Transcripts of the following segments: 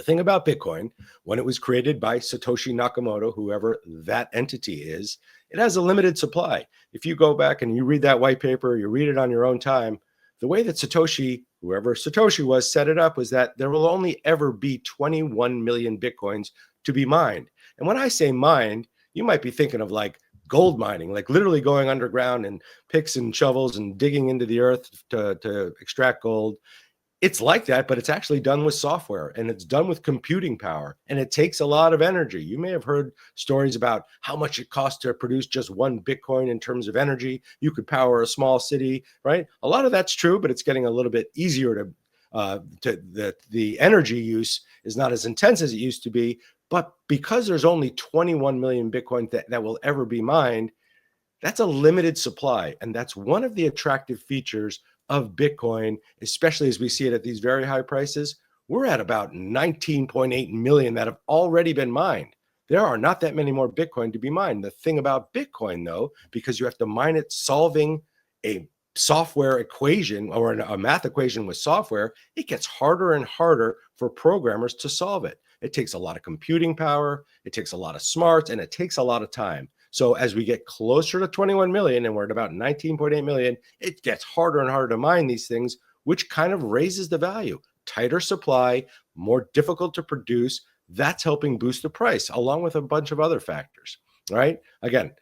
thing about Bitcoin, when it was created by Satoshi Nakamoto, whoever that entity is, it has a limited supply. If you go back and you read that white paper, you read it on your own time, the way that Satoshi, whoever Satoshi was, set it up was that there will only ever be 21 million Bitcoins to be mined. And when I say mined, you might be thinking of like gold mining, like literally going underground and picks and shovels and digging into the earth to extract gold. It's like that, but it's actually done with software and it's done with computing power and it takes a lot of energy. You may have heard stories about how much it costs to produce just one Bitcoin in terms of energy. You could power a small city, right? A lot of that's true, but it's getting a little bit easier to the energy use is not as intense as it used to be. But because there's only 21 million Bitcoin that will ever be mined, that's a limited supply. And that's one of the attractive features of Bitcoin, especially as we see it at these very high prices. We're at about 19.8 million that have already been mined. There are not that many more Bitcoin to be mined. The thing about Bitcoin, though, because you have to mine it solving a software equation or a math equation with software, it gets harder and harder for programmers to solve it. It takes a lot of computing power, it takes a lot of smarts, and it takes a lot of time. So as we get closer to 21 million and we're at about 19.8 million, it gets harder and harder to mine these things, which kind of raises the value. Tighter supply, more difficult to produce. That's helping boost the price along with a bunch of other factors, right? Again,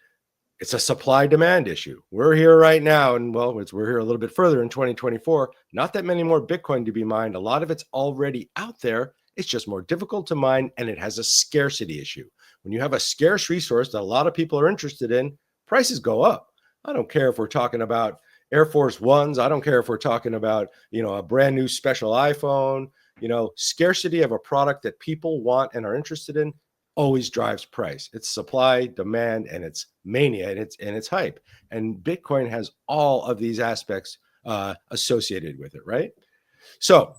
it's a supply demand issue. We're here right now, and well, we're here a little bit further in 2024. Not that many more Bitcoin to be mined. A lot of it's already out there. It's just more difficult to mine, and it has a scarcity issue. When you have a scarce resource that a lot of people are interested in, prices go up. I don't care if we're talking about Air Force Ones. I don't care if we're talking about, a brand new special iPhone. Scarcity of a product that people want and are interested in always drives price. It's supply, demand, and it's mania, and it's hype. And Bitcoin has all of these aspects associated with it, right? So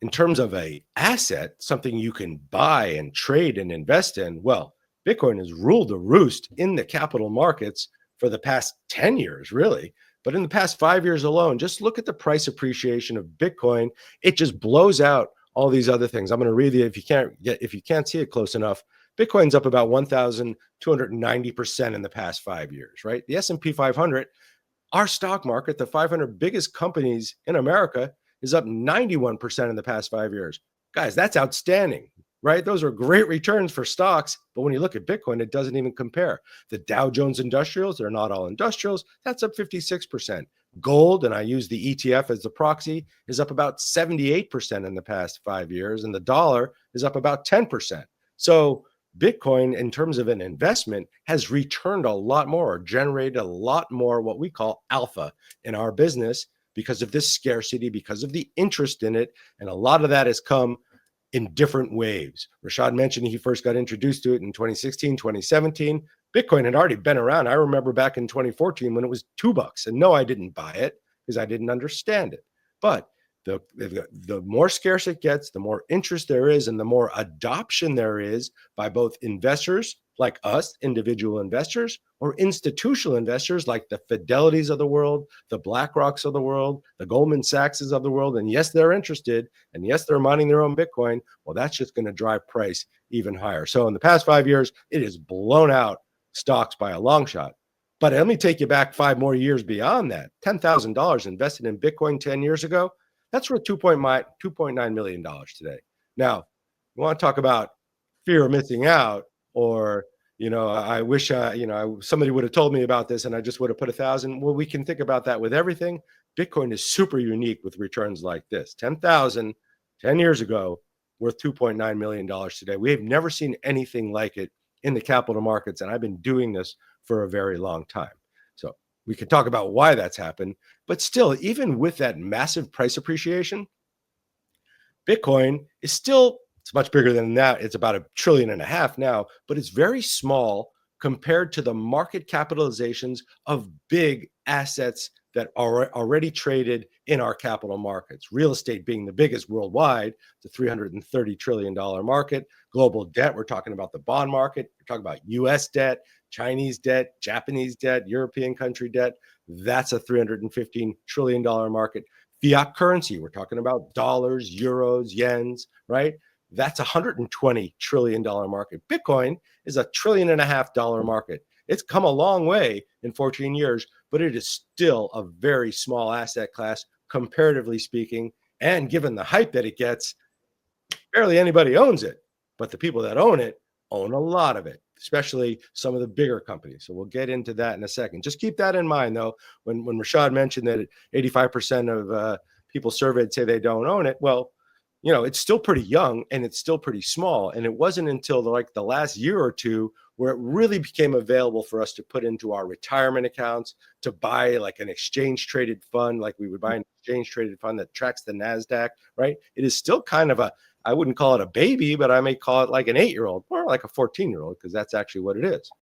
in terms of a asset, something you can buy and trade and invest in, well, Bitcoin has ruled the roost in the capital markets for the past 10 years, really. But in the past 5 years alone, just look at the price appreciation of Bitcoin. It just blows out all these other things. I'm going to read you if you can't see it close enough. Bitcoin's up about 1,290% in the past 5 years, right? The S&P 500, our stock market, the 500 biggest companies in America, is up 91% in the past 5 years. Guys, that's outstanding, right? Those are great returns for stocks. But when you look at Bitcoin, it doesn't even compare. The Dow Jones industrials, they're not all industrials, that's up 56%. Gold, and I use the ETF as the proxy, is up about 78% in the past 5 years. And the dollar is up about 10%. So Bitcoin, in terms of an investment, has returned a lot more, or generated a lot more what we call alpha in our business because of this scarcity, because of the interest in it. And a lot of that has come in different waves. Rashad mentioned he first got introduced to it in 2016, 2017. Bitcoin had already been around. I remember back in 2014 when it was $2. And no, I didn't buy it because I didn't understand it. But the more scarce it gets, the more interest there is, and the more adoption there is by both investors like us, individual investors, or institutional investors like the Fidelities of the world, the BlackRocks of the world, the Goldman Sachses of the world. And yes, they're interested. And yes, they're mining their own Bitcoin. Well, that's just going to drive price even higher. So in the past 5 years, it has blown out stocks by a long shot. But let me take you back 5 more years beyond that. $10,000 invested in Bitcoin 10 years ago, that's worth $2.9 million today. Now, you want to talk about fear of missing out, or, I wish, somebody would have told me about this and I just would have put 1,000. Well, we can think about that with everything. Bitcoin is super unique with returns like this. 10,000 10 years ago, worth $2.9 million today. We have never seen anything like it in the capital markets. And I've been doing this for a very long time. So we could talk about why that's happened, but still, even with that massive price appreciation, Bitcoin is still, it's much bigger than that. It's about $1.5 trillion now, but it's very small compared to the market capitalizations of big assets that are already traded in our capital markets. Real estate being the biggest worldwide, the $330 trillion market. Global debt, we're talking about the bond market. We're talking about US debt, Chinese debt, Japanese debt, European country debt. That's a $315 trillion market. Fiat currency, we're talking about dollars, euros, yens, right? That's $120 trillion market. Bitcoin is $1.5 trillion market. It's come a long way in 14 years, but it is still a very small asset class, comparatively speaking. And given the hype that it gets, barely anybody owns it, but the people that own it own a lot of it, especially some of the bigger companies. So we'll get into that in a second. Just keep that in mind, though. When Rashad mentioned that 85% of people surveyed say they don't own it, well, it's still pretty young and it's still pretty small. And it wasn't until the last year or two where it really became available for us to put into our retirement accounts, to buy like an exchange traded fund, like we would buy an exchange traded fund that tracks the NASDAQ, right? It is still kind of I wouldn't call it a baby, but I may call it like an 8-year-old or like a 14-year-old, because that's actually what it is.